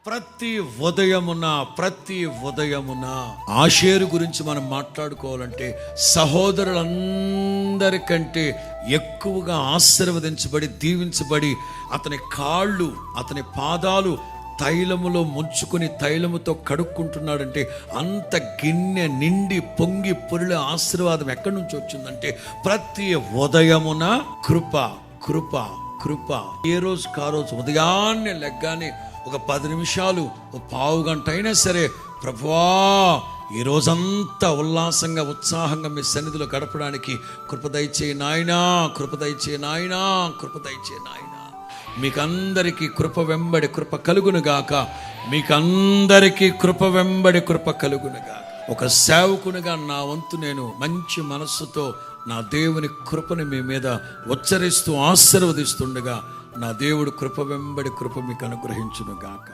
ప్రతి ఉదయమున ఆషేరు గురించి మనం మాట్లాడుకోవాలంటే సహోదరులందరికంటే ఎక్కువగా ఆశీర్వదించబడి దీవించబడి అతని కాళ్ళు అతని పాదాలు తైలములో ముంచుకొని తైలముతో కడుక్కుంటున్నాడంటే అంత గిన్నె నిండి పొంగి పొరిలే ఆశీర్వాదం ఎక్కడి నుంచి వచ్చిందంటే ప్రతి ఉదయమున కృప కృప కృప. ఏ రోజు కారోజు ఉదయాన్నే లెగ్గానే ఒక 10 నిమిషాలు ఒక పావు గంట అయినా సరే, ప్రభువా ఈ రోజంతా ఉల్లాసంగా ఉత్సాహంగా మీ సన్నిధిలో గడపడానికి కృప దయచేయి నాయనా, కృప దయచేయి నాయనా, కృప దయచేయి నాయనా. మీకందరికీ కృప వెంబడి కృప కలుగునుగాక, మీకందరికీ కృప వెంబడి కృప కలుగునుగాక. ఒక సేవకునిగా నా వంతు నేను మంచి మనస్సుతో నా దేవుని కృపని మీ మీద ఉచ్చరిస్తూ ఆశీర్వదిస్తుండగా నా దేవుడు కృప వెంబడి కృప మీకు అనుగ్రహించునుగాక.